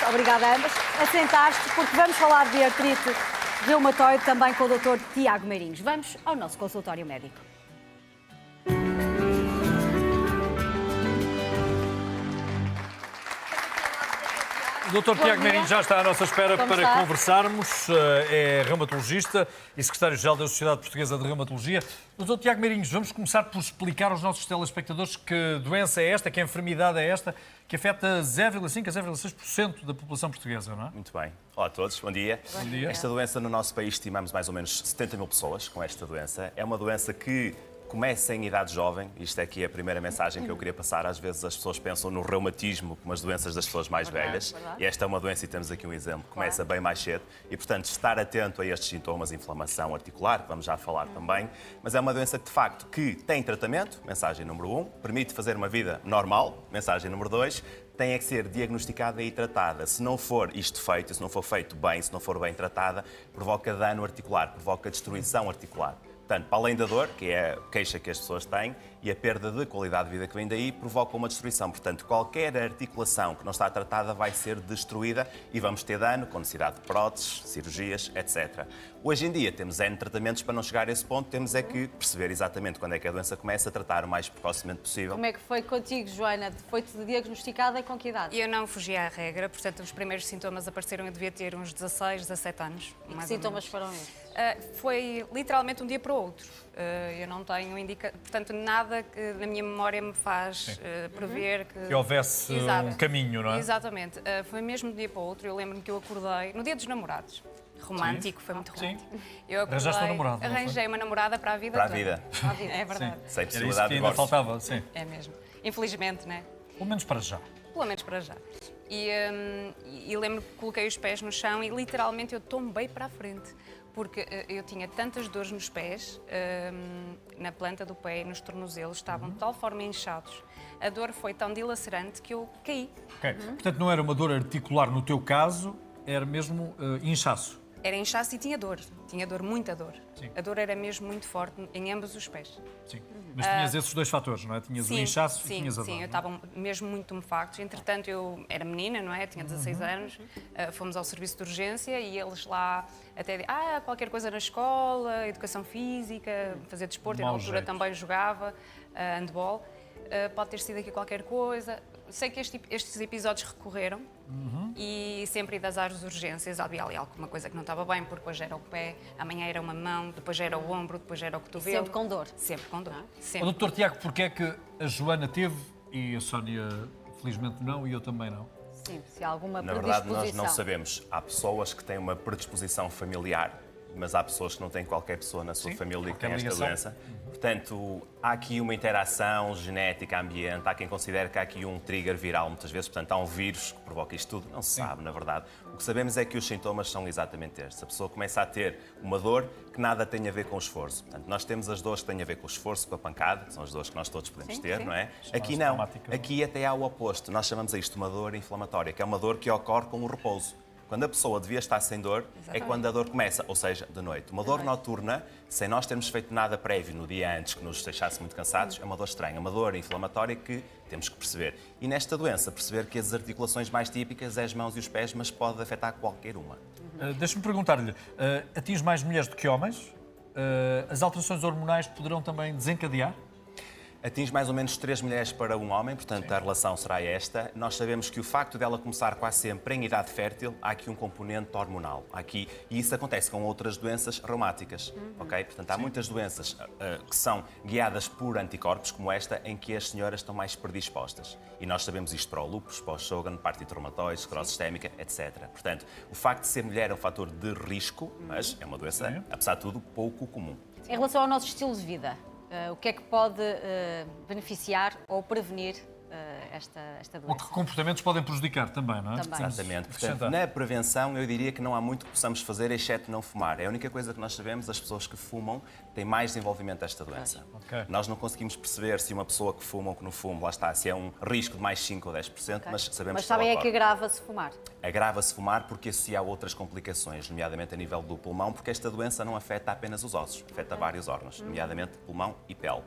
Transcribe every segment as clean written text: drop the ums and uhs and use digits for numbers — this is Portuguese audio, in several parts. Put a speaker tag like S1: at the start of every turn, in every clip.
S1: obrigada a ambas. A sentar-se, porque vamos falar de artrite reumatoide também com o Dr. Tiago Meirinhos. Vamos ao nosso consultório médico.
S2: O Dr. Tiago Meirinhos já está à nossa espera para conversarmos. É reumatologista e secretário-geral da Sociedade Portuguesa de Reumatologia. Dr. Tiago Meirinhos, vamos começar por explicar aos nossos telespectadores que doença é esta, que enfermidade é esta, que afeta 0,5% a 0,6% da população portuguesa, não é?
S3: Muito bem. Olá a todos, bom dia.
S2: Bom dia.
S3: Esta doença no nosso país estimamos mais ou menos 70 mil pessoas com esta doença. É uma doença que começa em idade jovem, isto é aqui a primeira mensagem que eu queria passar. Às vezes as pessoas pensam no reumatismo como as doenças das pessoas mais velhas. E esta é uma doença, e temos aqui um exemplo, começa bem mais cedo. E, portanto, estar atento a estes sintomas, inflamação articular, que vamos já falar também. Mas é uma doença que, de facto, que tem tratamento, mensagem número 1, permite fazer uma vida normal, mensagem número 2, tem é que ser diagnosticada e tratada. Se não for isto feito, se não for feito bem, se não for bem tratada, provoca dano articular, provoca destruição articular. Portanto, para além da dor, que é a queixa que as pessoas têm, e a perda de qualidade de vida que vem daí, provoca uma destruição. Portanto, qualquer articulação que não está tratada vai ser destruída e vamos ter dano, com necessidade de próteses, cirurgias, etc. Hoje em dia temos N tratamentos para não chegar a esse ponto, temos é que perceber exatamente quando é que a doença começa a tratar o mais precocemente possível.
S1: Como é que foi contigo, Joana? Foi-te diagnosticada e com que idade?
S4: Eu não fugi à regra, portanto, os primeiros sintomas apareceram, eu devia ter uns 16, 17 anos.
S1: E que sintomas foram esses?
S4: Foi literalmente um dia para o outro. Eu não tenho portanto, nada que na minha memória me faz prever
S2: que houvesse um caminho, não é?
S4: Exatamente. Foi mesmo de um dia para o outro. Eu lembro-me que eu acordei no dia dos namorados. Romântico, foi muito romântico.
S2: Sim.
S4: Eu acordei,
S2: Arranjaste uma namorada, não foi?
S4: Arranjei uma namorada para a vida
S3: Para a
S4: toda.
S3: vida.
S4: Para a vida, é verdade.
S2: Sim.
S3: Sem
S2: Era isso
S3: possibilidade
S2: que
S3: de
S2: ainda
S3: divórcio.
S2: faltava, sim.
S4: É mesmo. Infelizmente, né?
S2: Pelo menos para já.
S4: Pelo menos para já. E lembro que coloquei os pés no chão e literalmente eu tombei para a frente. Porque eu tinha tantas dores nos pés, na planta do pé e nos tornozelos, estavam de tal forma inchados. A dor foi tão dilacerante que eu caí.
S2: Okay. Portanto, não era uma dor articular no teu caso, era mesmo inchaço.
S4: Era inchaço e tinha dor, muita dor.
S2: Sim.
S4: A dor era mesmo muito forte em ambos os pés.
S2: Sim. Mas tinhas esses dois fatores, não é? Tinhas o inchaço e tinhas a dor.
S4: Sim, eu estava mesmo muito tumefactos. Entretanto, eu era menina, não é? Tinha 16 anos, fomos ao serviço de urgência e eles lá até qualquer coisa na escola, educação física, fazer desporto. Eu na altura também jogava handball. Pode ter sido aqui qualquer coisa. Sei que estes episódios recorreram e sempre das áreas de urgências havia ali alguma coisa que não estava bem, porque depois era o pé, amanhã era uma mão, depois era o ombro, depois era o cotovelo.
S1: Sempre com dor?
S4: Sempre com dor.
S2: O doutor Tiago, porquê é que a Joana teve e a Sónia, felizmente, não, e eu também não?
S1: Sim, se há alguma
S3: Na
S1: predisposição.
S3: verdade, nós não sabemos. Há pessoas que têm uma predisposição familiar, mas há pessoas que não têm qualquer pessoa na sua família que tem esta doença. Portanto, há aqui uma interação genética, ambiente, há quem considere que há aqui um trigger viral, muitas vezes, portanto, há um vírus que provoca isto tudo. Não se sabe, na verdade. O que sabemos é que os sintomas são exatamente estes. A pessoa começa a ter uma dor que nada tem a ver com o esforço. Portanto, nós temos as dores que têm a ver com o esforço, com a pancada, que são as dores que nós todos podemos ter, não é? Aqui não. Aqui até há o oposto. Nós chamamos a isto uma dor inflamatória, que é uma dor que ocorre com o repouso. Quando a pessoa devia estar sem dor, é quando a dor começa, ou seja, de noite. Uma dor noturna, sem nós termos feito nada prévio no dia antes que nos deixasse muito cansados, é uma dor estranha, uma dor inflamatória que temos que perceber. E nesta doença, perceber que as articulações mais típicas é as mãos e os pés, mas pode afetar qualquer uma.
S2: Deixa-me perguntar-lhe, atinge mais mulheres do que homens? As alterações hormonais poderão também desencadear?
S3: Atinge mais ou menos 3 mulheres para um homem, portanto a relação será esta. Nós sabemos que o facto dela começar quase sempre em idade fértil, há aqui um componente hormonal. E isso acontece com outras doenças reumáticas. Ok? Portanto, há muitas doenças que são guiadas por anticorpos, como esta, em que as senhoras estão mais predispostas. E nós sabemos isto para o lúpus, para o Sjögren, partite reumatoide, esclerose sistémica, etc. Portanto, o facto de ser mulher é um fator de risco, mas é uma doença, apesar de tudo, pouco comum.
S1: Em relação ao nosso estilo de vida, o que é que pode beneficiar ou prevenir esta
S2: Ou
S1: doença?
S2: que comportamentos podem prejudicar também, não é?
S1: Também.
S3: Exatamente. Portanto, na prevenção, eu diria que não há muito que possamos fazer, exceto não fumar. É a única coisa que nós sabemos, as pessoas que fumam têm mais desenvolvimento desta doença.
S2: Ok.
S3: Nós não conseguimos perceber se uma pessoa que fuma ou que não fuma, lá está, se é um risco de mais 5 ou 10%, mas sabemos
S1: Mas
S3: que
S1: sabem
S3: ela
S1: é que
S3: ocorre.
S1: agrava-se fumar?
S3: Agrava-se fumar porque associa a outras complicações, nomeadamente a nível do pulmão, porque esta doença não afeta apenas os ossos, afeta vários órgãos, nomeadamente pulmão e pele.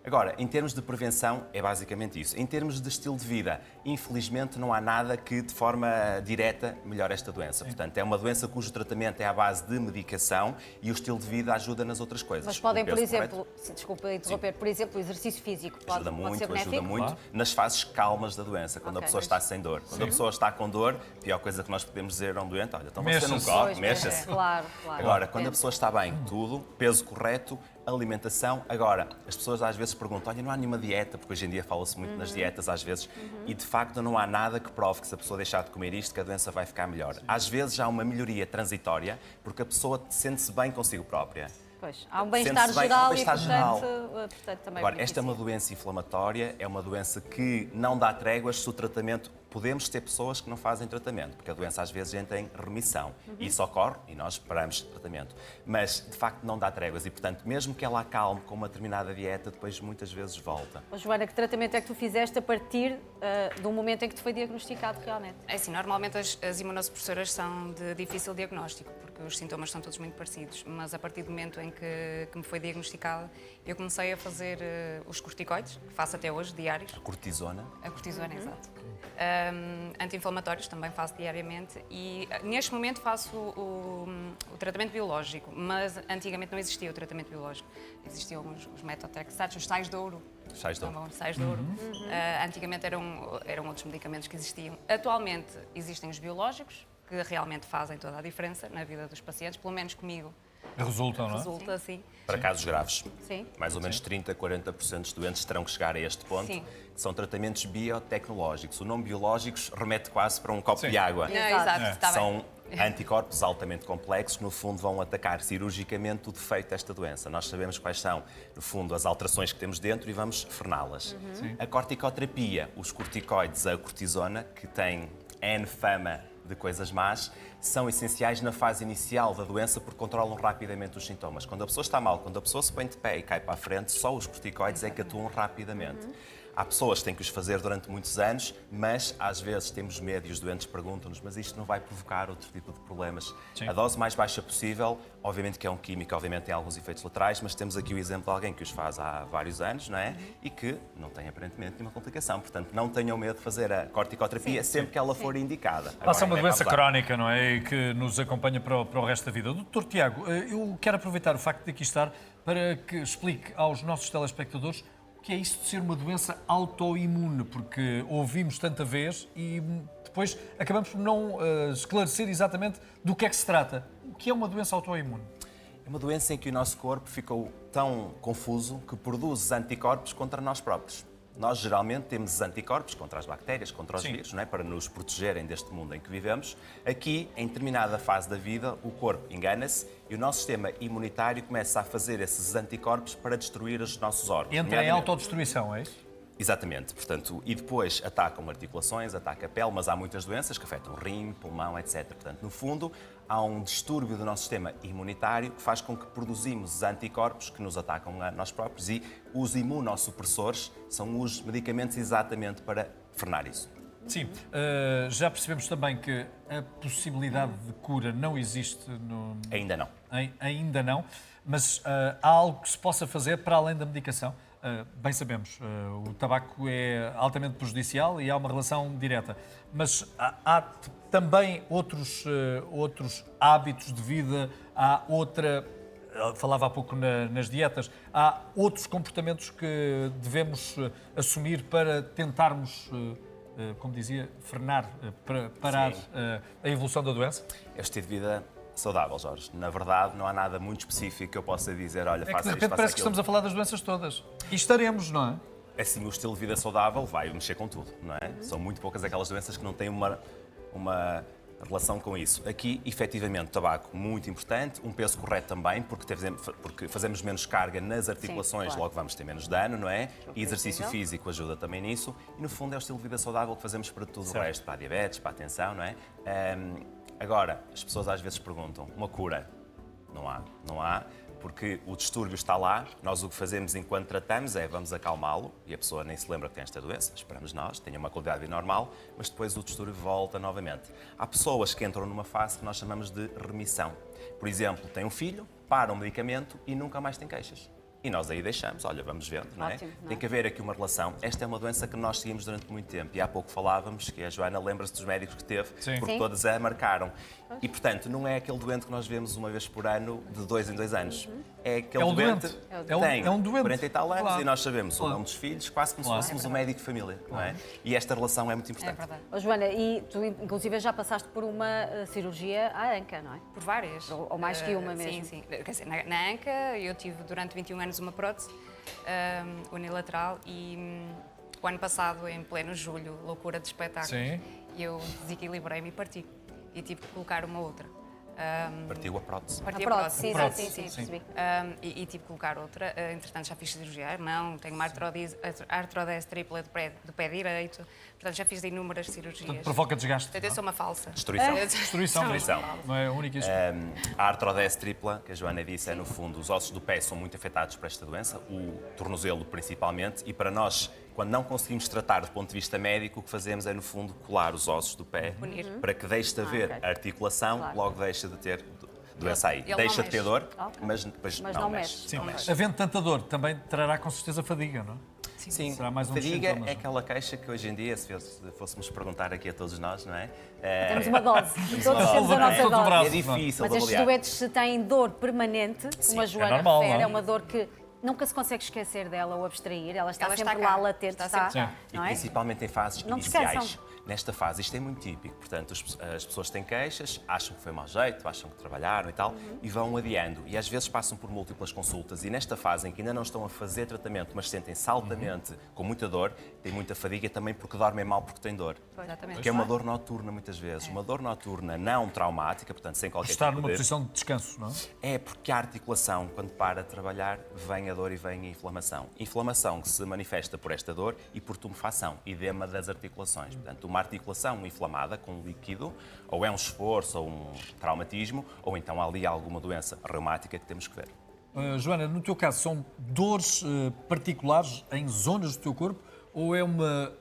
S3: Agora, em termos de prevenção, é basicamente isso. Em termos de estilo de vida, infelizmente não há nada que de forma direta melhore esta doença. Portanto, é uma doença cujo tratamento é à base de medicação e o estilo de vida ajuda nas outras coisas.
S1: Mas podem,
S3: O
S1: por
S3: peso
S1: exemplo, desculpa interromper, por exemplo, o exercício físico pode,
S3: Ajuda muito,
S1: ser benéfico?
S3: nas fases calmas da doença, quando a
S1: Ok.
S3: pessoa está sem dor. Quando a pessoa está com dor, a pior coisa que nós podemos dizer a um doente, olha, então você não
S2: Mexa-se.
S3: corre,
S1: Pois,
S3: mexa-se.
S1: Claro, claro.
S3: Agora, quando a
S1: Depende.
S3: pessoa está bem, tudo, peso correto, alimentação. Agora, as pessoas às vezes perguntam, olha, não há nenhuma dieta, porque hoje em dia fala-se muito nas dietas às vezes, e de facto não há nada que prove que se a pessoa deixar de comer isto, que a doença vai ficar melhor. Às vezes há uma melhoria transitória, porque a pessoa sente-se bem consigo própria.
S1: Pois, há um bem-estar
S3: Sente-se bem,
S1: geral,
S3: há um bem-estar geral.
S1: portanto também
S3: Agora, esta é uma
S1: beneficia.
S3: doença inflamatória, é uma doença que não dá tréguas se o tratamento... Podemos ter pessoas que não fazem tratamento, porque a doença às vezes entra em remissão. Isso ocorre e nós paramos de tratamento. Mas, de facto, não dá tréguas e, portanto, mesmo que ela acalme com uma determinada dieta, depois muitas vezes volta.
S1: Ô, Joana, que tratamento é que tu fizeste a partir do momento em que te foi diagnosticado realmente?
S4: É assim, normalmente as imunossupressoras são de difícil diagnóstico, porque os sintomas são todos muito parecidos, mas a partir do momento em que me foi diagnosticada, eu comecei a fazer os corticoides, que faço até hoje, diários,
S3: A cortisona,
S4: a cortisona, exato. Anti-inflamatórios também faço diariamente e neste momento faço o tratamento biológico, mas antigamente não existia o tratamento biológico. Existiam os metotrexatos, os sais de ouro.
S3: sais de ouro.
S4: Chamavam-lhe sais de ouro. Antigamente eram outros medicamentos que existiam. Atualmente existem os biológicos, que realmente fazem toda a diferença na vida dos pacientes, pelo menos comigo
S2: Resultam, não é?
S4: resulta assim.
S3: para casos graves.
S1: Sim.
S3: Mais ou menos 30, 40% dos doentes terão que chegar a este ponto.
S4: Sim.
S3: São tratamentos biotecnológicos. O nome biológicos remete quase para um copo
S2: Sim.
S3: de água.
S4: Não,
S1: Exato.
S4: exato, está bem.
S3: São anticorpos altamente complexos que, no fundo, vão atacar cirurgicamente o defeito desta doença. Nós sabemos quais são, no fundo, as alterações que temos dentro e vamos frená-las. A corticoterapia, os corticoides, a cortisona, que tem N fama de coisas más, são essenciais na fase inicial da doença porque controlam rapidamente os sintomas. Quando a pessoa está mal, quando a pessoa se põe de pé e cai para a frente, só os corticoides é que atuam rapidamente. Há pessoas que têm que os fazer durante muitos anos, mas às vezes temos medo e os doentes perguntam-nos, mas isto não vai provocar outro tipo de problemas?
S2: Sim.
S3: A dose mais baixa possível, obviamente que é um químico, obviamente tem alguns efeitos laterais, mas temos aqui o exemplo de alguém que os faz há vários anos, não é? E que não tem aparentemente nenhuma complicação. Portanto, não tenham medo de fazer a corticoterapia sempre que ela for indicada.
S2: Passa uma
S3: Agora,
S2: doença
S3: vamos lá.
S2: crónica, não é? E que nos acompanha para o resto da vida. Doutor Tiago, eu quero aproveitar o facto de aqui estar para que explique aos nossos telespectadores o que é isso de ser uma doença autoimune, porque ouvimos tanta vez e depois acabamos por não esclarecer exatamente do que é que se trata. O que é uma doença autoimune?
S3: É uma doença em que o nosso corpo ficou tão confuso que produz anticorpos contra nós próprios. Nós geralmente temos anticorpos contra as bactérias, contra os
S2: Sim.
S3: vírus, não é? Para nos protegerem deste mundo em que vivemos. Aqui, em determinada fase da vida, o corpo engana-se e o nosso sistema imunitário começa a fazer esses anticorpos para destruir os nossos órgãos.
S2: Entra em
S3: nomeadamente-
S2: autodestruição, é isso?
S3: Exatamente, portanto, e depois atacam articulações, ataca a pele, mas há muitas doenças que afetam o rim, pulmão, etc. Portanto, no fundo, há um distúrbio do nosso sistema imunitário que faz com que produzimos anticorpos que nos atacam a nós próprios e os imunossupressores são os medicamentos exatamente para frenar isso.
S2: Sim, já percebemos também que a possibilidade de cura não existe
S3: Ainda não.
S2: ainda não, mas há algo que se possa fazer para além da medicação. Bem sabemos, o tabaco é altamente prejudicial e há uma relação direta, mas há também outros hábitos de vida, há outra... Falava há pouco nas dietas, há outros comportamentos que devemos assumir para tentarmos, como dizia, frenar, parar a evolução da doença?
S3: É o estilo de vida saudável, Jorge. Na verdade, não há nada muito específico que eu possa dizer, olha,
S2: É que de
S3: faça isto,
S2: repente
S3: faça
S2: parece que
S3: aquilo.
S2: estamos a falar das doenças todas. E estaremos, não é?
S3: Assim, o estilo de vida saudável vai mexer com tudo, não é? São muito poucas aquelas doenças que não têm uma relação com isso. Aqui, efetivamente, tabaco muito importante, um peso correto também, porque fazemos menos carga nas articulações,
S1: claro.
S3: logo vamos ter menos dano, não é? E exercício físico ajuda também nisso. E, no fundo, é o estilo de vida saudável que fazemos para tudo
S2: Certo.
S3: o resto, para a diabetes, para a atenção, não é? Agora, as pessoas às vezes perguntam, uma cura? Não há, porque o distúrbio está lá, nós o que fazemos enquanto tratamos é vamos acalmá-lo, e a pessoa nem se lembra que tem esta doença, esperamos nós, tenha uma qualidade de vida normal, mas depois o distúrbio volta novamente. Há pessoas que entram numa fase que nós chamamos de remissão. Por exemplo, tem um filho, para um medicamento e nunca mais tem queixas. E nós aí deixamos, olha, vamos vendo, não é?
S1: Ótimo, não é?
S3: Tem que haver aqui uma relação. Esta é uma doença que nós seguimos durante muito tempo. E há pouco falávamos que a Joana lembra-se dos médicos que teve,
S2: Sim.
S3: porque
S1: Sim.
S3: todas a marcaram. E, portanto, não é aquele doente que nós vemos uma vez por ano, de 2 em 2 anos. É aquele
S2: É um
S3: doente
S2: doente.
S3: que
S2: É um-
S3: tem
S2: é um doente.
S3: 40 e tal anos
S2: Claro.
S3: e nós sabemos o
S2: Claro.
S3: nome dos filhos, quase como
S2: Claro.
S3: se fôssemos um médico de família, não é? E esta relação é muito
S4: É
S3: importante.
S4: verdade.
S1: Oh, Joana, e tu inclusive já passaste por uma cirurgia à anca, não é?
S4: Por várias.
S1: Ou mais que uma mesmo.
S4: Sim, sim. Quer dizer, na anca eu tive durante 21 anos uma prótese unilateral e o ano passado, em pleno julho, loucura de espetáculos,
S2: Sim.
S4: eu desequilibrei-me e parti. E tive que colocar uma outra.
S3: Partiu a prótese.
S4: Parti
S1: A
S4: a
S1: prótese, sim,
S4: prótese.
S1: sim, sim,
S2: sim.
S1: percebi.
S4: E tive que colocar outra. Entretanto, já fiz cirurgia à mão, tenho uma artrodese tripla do pé direito. Portanto, já fiz inúmeras cirurgias.
S2: Portanto, provoca desgaste.
S4: Portanto, eu sou uma falsa.
S3: Destruição.
S2: Destruição,
S3: Destruição.
S2: não é a única isso.
S3: A artrodese tripla, que a Joana disse, é no fundo, os ossos do pé são muito afetados por esta doença, o tornozelo principalmente, e para nós, quando não conseguimos tratar do ponto de vista médico, o que fazemos é, no fundo, colar os ossos do pé
S4: Unir.
S3: para que deixe de haver
S1: ok.
S3: articulação,
S1: Claro.
S3: logo deixa de ter doença aí.
S4: Ele não
S3: Deixa de ter
S4: mexe.
S3: dor,
S1: Ok.
S3: mas depois
S1: Mas
S3: não,
S1: não
S3: mexe.
S1: mexe.
S2: Sim.
S3: Não mexe.
S2: Havendo tanta dor, também trará com certeza fadiga, não é?
S3: Sim,
S2: Será mais um dos
S3: fadiga
S2: sintomas,
S3: é
S2: não?
S3: aquela queixa que hoje em dia, se fôssemos perguntar aqui a todos nós, não é?
S1: Temos uma dose. Todos
S3: uma dose.
S1: temos a nossa
S2: Todo o
S1: dose.
S2: braço.
S3: É difícil
S1: Mas
S3: de
S1: estes
S3: avaliar.
S1: doentes se têm dor permanente, como a Joana
S2: normal,
S1: refere,
S2: não é?
S1: é uma dor que nunca se consegue esquecer dela ou abstrair, ela está
S4: Ela
S1: sempre
S4: está
S1: lá
S4: cá,
S1: latente,
S4: está
S1: está,
S4: sempre
S2: cá.
S3: E
S1: não é?
S3: principalmente em fases
S1: Não
S3: iniciais.
S1: descansam.
S3: Nesta fase, isto é muito típico. Portanto, as pessoas têm queixas, acham que foi mau jeito, acham que trabalharam e tal, e vão adiando. E às vezes passam por múltiplas consultas. E nesta fase em que ainda não estão a fazer tratamento, mas sentem-se altamente com muita dor, têm muita fadiga também porque dormem mal porque têm dor.
S4: Exatamente.
S3: Porque é uma dor noturna, muitas vezes. Uma dor noturna não traumática, portanto, sem qualquer
S2: Estar
S3: tipo
S2: numa
S3: de...
S2: posição de descanso, não é?
S3: É porque a articulação, quando para de trabalhar, vem a dor e vem a inflamação. Inflamação que se manifesta por esta dor e por tumefação, edema das articulações. Portanto, uma articulação inflamada com líquido, ou é um esforço, ou um traumatismo, ou então há ali alguma doença reumática que temos que ver.
S2: Joana, no teu caso, são dores particulares em zonas do teu corpo ou é uma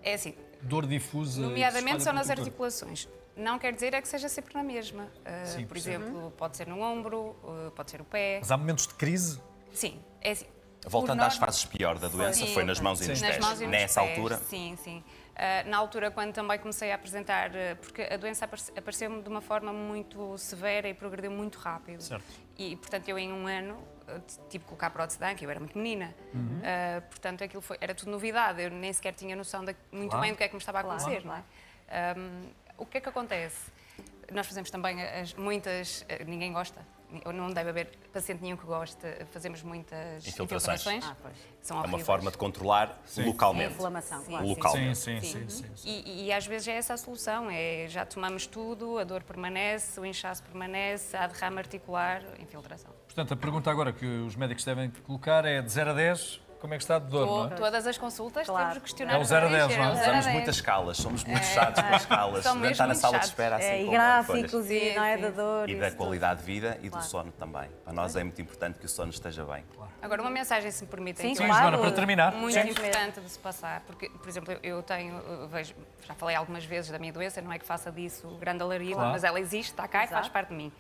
S4: É assim,
S2: dor difusa?
S4: nomeadamente
S2: que se
S4: são
S2: espalha
S4: nas
S2: pelo teu corpo?
S4: articulações. Não quer dizer é que seja sempre na mesma.
S2: Sim,
S4: Por
S2: percebo.
S4: exemplo, pode ser no ombro, pode ser o pé.
S2: Mas há momentos de crise?
S4: Sim, é assim.
S3: Voltando
S4: Por
S3: às
S4: norma-
S3: fases pior da doença,
S4: Sim,
S3: foi nas mãos e nos
S4: nas
S3: pés.
S4: mãos e nos
S3: Nessa
S4: pés,
S3: altura,
S4: Sim, sim. Na altura, quando também comecei a apresentar, porque a doença apareceu-me de uma forma muito severa e progrediu muito rápido.
S2: Certo.
S4: E, portanto, eu em um ano tive que colocar prótese de anca, eu era muito menina. Portanto, aquilo era tudo novidade, eu nem sequer tinha noção muito
S2: Claro.
S4: bem do que é que me estava a acontecer.
S1: Claro,
S4: não é? O que é que acontece? Nós fazemos também muitas, ninguém gosta, não deve haver paciente nenhum que goste, fazemos muitas
S3: Infiltrações.
S4: infiltrações.
S1: pois.
S4: São
S3: é uma
S4: horríveis.
S3: forma de controlar
S1: É
S3: localmente.
S1: inflamação,
S4: Sim.
S1: claro.
S2: Sim,
S3: Localmente.
S2: sim,
S4: Sim.
S2: sim.
S4: E às vezes é essa a solução, já tomamos tudo, a dor permanece, o inchaço permanece, há derrame articular, infiltração.
S2: Portanto, a pergunta agora que os médicos devem colocar é de 0 a 10, como é que está de dor, não é?
S4: Todas as consultas
S1: Claro.
S4: temos o questionar.
S2: É o 0 a 10, não é?
S4: o 0 a
S3: Usamos
S4: 10.
S3: muitas escalas, somos muito chatos com as escalas.
S4: São
S3: O
S4: mesmo
S3: está na
S4: muito
S3: sala de
S4: chatos.
S3: espera assim
S1: É, e
S3: com
S1: gráficos
S3: folhas.
S1: e não é
S4: Sim,
S1: da
S4: sim.
S1: dor.
S3: E
S1: isso
S3: da
S1: tudo.
S3: qualidade de vida e do
S1: Claro.
S3: sono também. Para nós é muito importante que o sono esteja bem.
S4: Agora, uma mensagem, se me permitem,
S1: Sim,
S4: que eu
S2: Sim,
S4: acho
S2: Joana, para terminar.
S4: muito
S1: Sim.
S4: importante de se passar, porque, por exemplo, eu vejo, já falei algumas vezes da minha doença, não é que faça disso grande alarido,
S2: Claro.
S4: mas ela existe, está cá e faz
S1: Exato.
S4: parte de mim.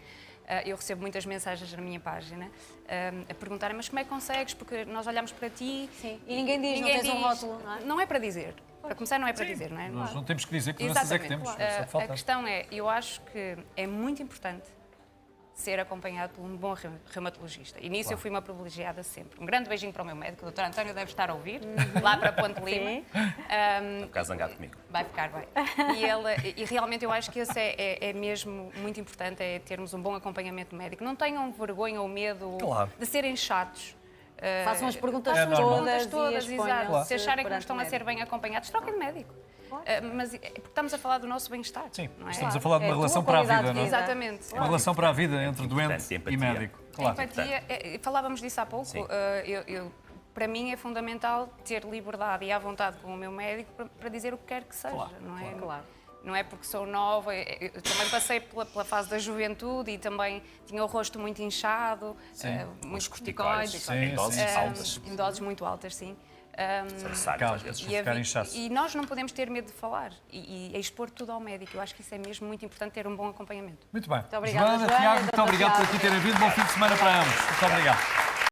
S4: Eu recebo muitas mensagens na minha página a perguntarem, mas como é que consegues? Porque nós olhamos para ti...
S1: Sim. E ninguém diz, não tens um rótulo, não é?
S4: Não é para dizer. Para começar, não é para dizer, não é?
S2: Nós não temos que dizer que doenças é que temos.
S4: Exatamente.
S2: Só
S4: A
S2: falta.
S4: questão é, eu acho que é muito importante ser acompanhado por um bom reumatologista. E nisso eu fui uma privilegiada sempre. Um grande beijinho para o meu médico, o Dr. António deve estar a ouvir, lá para Ponte Lima.
S3: Por ficar zangado comigo.
S4: Vai ficar bem. E realmente eu acho que esse é mesmo muito importante, é termos um bom acompanhamento médico. Não tenham vergonha ou medo
S2: Claro.
S4: de serem chatos.
S1: Façam as perguntas
S2: É normal.
S1: todas, e
S4: exato.
S1: exponham-se
S4: Se acharem que não
S1: perante
S4: estão
S1: o
S4: a ser
S1: médico.
S4: bem acompanhados, troquem de médico. Mas porque estamos a falar do nosso bem-estar.
S2: Sim,
S4: não é?
S2: estamos a falar de uma
S1: É a
S2: relação
S1: tua
S2: para a
S1: qualidade
S2: vida,
S1: de
S2: não é?
S1: vida.
S4: Exatamente.
S2: Uma relação para a vida entre doente
S3: Importante,
S2: e
S3: empatia.
S2: médico. Claro.
S4: Empatia, falávamos disso há pouco.
S3: Sim.
S4: Para mim é fundamental ter liberdade e à vontade com o meu médico para dizer o que quer que seja,
S2: Claro,
S4: não é?
S1: Claro.
S4: Não é porque sou nova, eu também passei pela fase da juventude e também tinha o rosto muito inchado, muitos corticoides,
S2: Sim,
S3: em doses
S2: sim.
S3: altas.
S4: em doses muito altas, sim.
S3: São necessários
S2: Calma.
S3: às vezes.
S2: E ficar inchaço.
S4: E nós não podemos ter medo de falar e expor tudo ao médico. Eu acho que isso é mesmo muito importante, ter um bom acompanhamento.
S2: Muito bem.
S1: Muito obrigada,
S2: Joana,
S1: Joana,
S2: Tiago, muito
S1: doutor
S2: obrigado por
S1: Tiago.
S2: aqui terem vindo. Bom fim de semana para ambos. Muito obrigado.